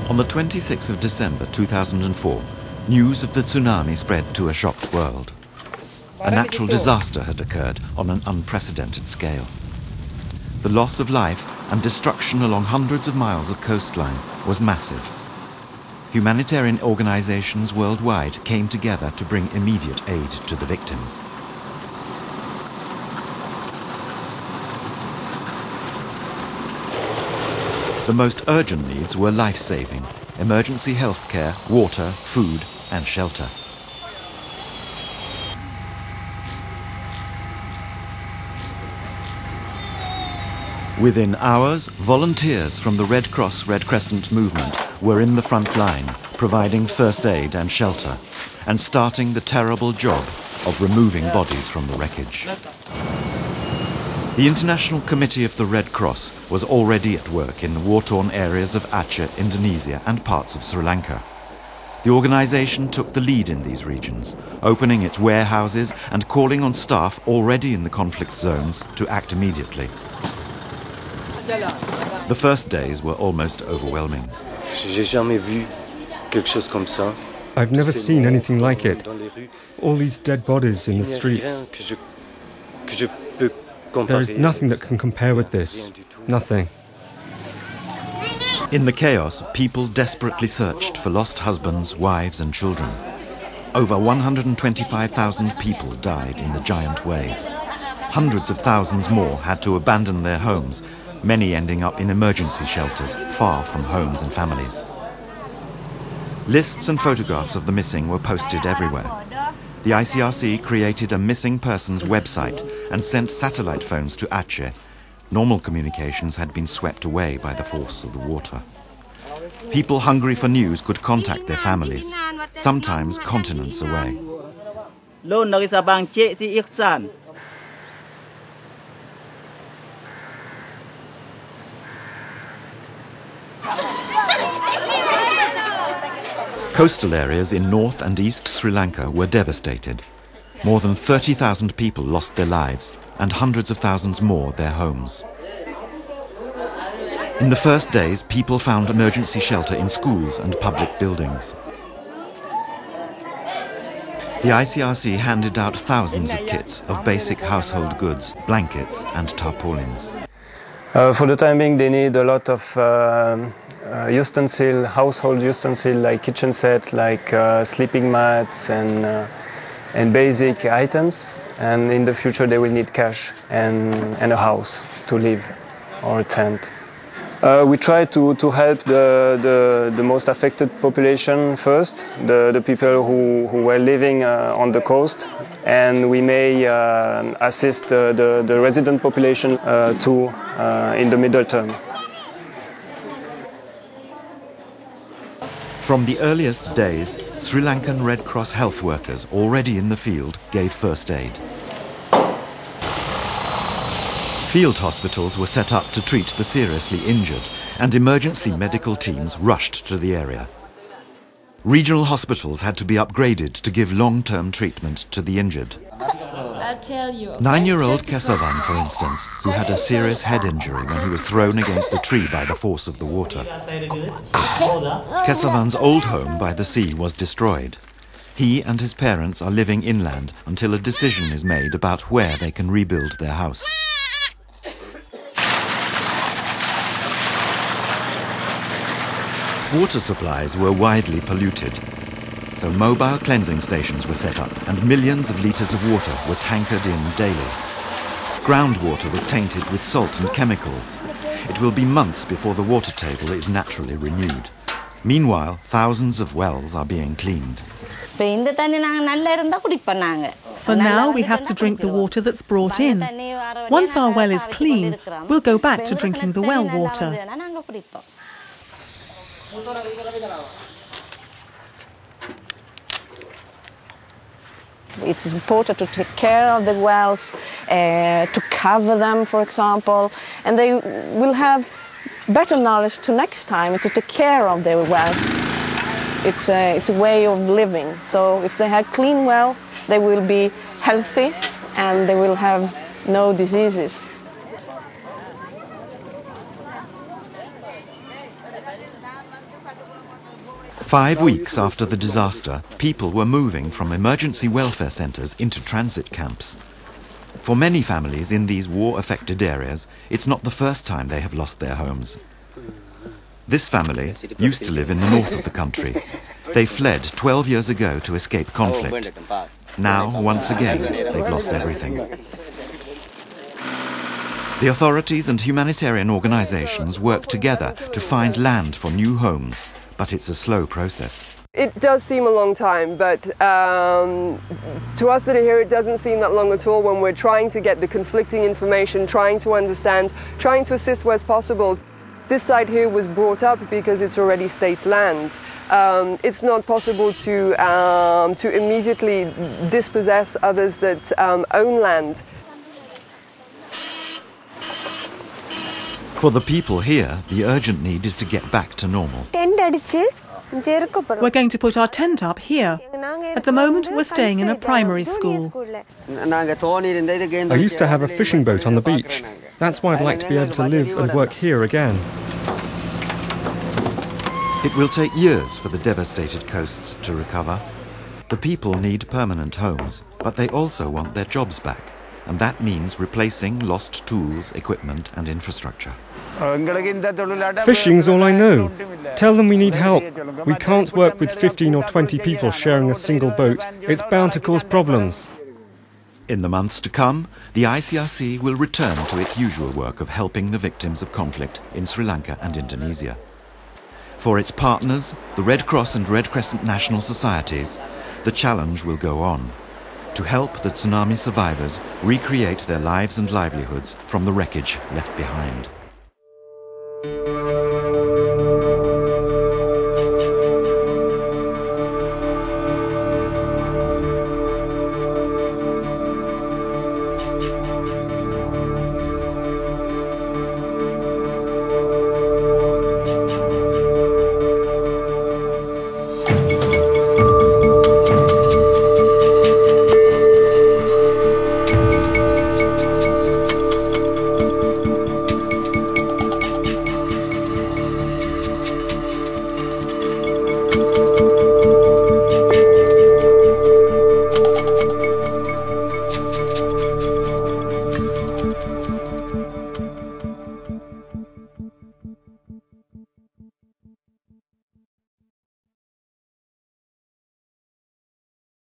On the 26th of December 2004, news of the tsunami spread to a shocked world. A natural disaster had occurred on an unprecedented scale. The loss of life and destruction along hundreds of miles of coastline was massive. Humanitarian organizations worldwide came together to bring immediate aid to the victims. The most urgent needs were life-saving, emergency health care, water, food and shelter. Within hours, volunteers from the Red Cross Red Crescent Movement were in the front line, providing first aid and shelter, and starting the terrible job of removing bodies from the wreckage. The International Committee of the Red Cross was already at work in the war-torn areas of Aceh, Indonesia and parts of Sri Lanka. The organization took the lead in these regions, opening its warehouses and calling on staff already in the conflict zones to act immediately. The first days were almost overwhelming. I've never seen anything like it. All these dead bodies in the streets. There is nothing that can compare with this. Nothing. In the chaos, people desperately searched for lost husbands, wives and children. Over 125,000 people died in the giant wave. Hundreds of thousands more had to abandon their homes, many ending up in emergency shelters far from homes and families. Lists and photographs of the missing were posted everywhere. The ICRC created a missing persons website and sent satellite phones to Aceh. Normal communications had been swept away by the force of the water. People hungry for news could contact their families, sometimes continents away. Coastal areas in North and East Sri Lanka were devastated. More than 30,000 people lost their lives and hundreds of thousands more their homes. In the first days, people found emergency shelter in schools and public buildings. The ICRC handed out thousands of kits of basic household goods, blankets and tarpaulins. For the time being, they need a lot of household utensils like kitchen set, like sleeping mats and basic items. And in the future, they will need cash and a house to live or a tent. We try to help the most affected population first, the people who were living on the coast, and we may assist the resident population too in the middle term. From the earliest days, Sri Lankan Red Cross health workers already in the field gave first aid. Field hospitals were set up to treat the seriously injured, and emergency medical teams rushed to the area. Regional hospitals had to be upgraded to give long-term treatment to the injured. 9-year-old Kesavan, for instance, who had a serious head injury when he was thrown against a tree by the force of the water. Kesavan's old home by the sea was destroyed. He and his parents are living inland until a decision is made about where they can rebuild their house. Water supplies were widely polluted, so mobile cleansing stations were set up and millions of litres of water were tankered in daily. Groundwater was tainted with salt and chemicals. It will be months before the water table is naturally renewed. Meanwhile, thousands of wells are being cleaned. For now, we have to drink the water that's brought in. Once our well is clean, we'll go back to drinking the well water. It's important to take care of the wells, to cover them, for example, and they will have better knowledge to next time to take care of their wells. It's a way of living, so if they have clean well, they will be healthy and they will have no diseases. 5 weeks after the disaster, people were moving from emergency welfare centres into transit camps. For many families in these war-affected areas, it's not the first time they have lost their homes. This family used to live in the north of the country. They fled 12 years ago to escape conflict. Now, once again, they've lost everything. The authorities and humanitarian organisations work together to find land for new homes, but it's a slow process. It does seem a long time, but to us that are here, it doesn't seem that long at all when we're trying to get the conflicting information, trying to understand, trying to assist where it's possible. This site here was brought up because it's already state land. It's not possible to immediately dispossess others that own land. For the people here, the urgent need is to get back to normal. We're going to put our tent up here. At the moment, we're staying in a primary school. I used to have a fishing boat on the beach. That's why I'd like to be able to live and work here again. It will take years for the devastated coasts to recover. The people need permanent homes, but they also want their jobs back. And that means replacing lost tools, equipment and infrastructure. Fishing's all I know. Tell them we need help. We can't work with 15 or 20 people sharing a single boat. It's bound to cause problems. In the months to come, the ICRC will return to its usual work of helping the victims of conflict in Sri Lanka and Indonesia. For its partners, the Red Cross and Red Crescent national societies, the challenge will go on to help the tsunami survivors recreate their lives and livelihoods from the wreckage left behind.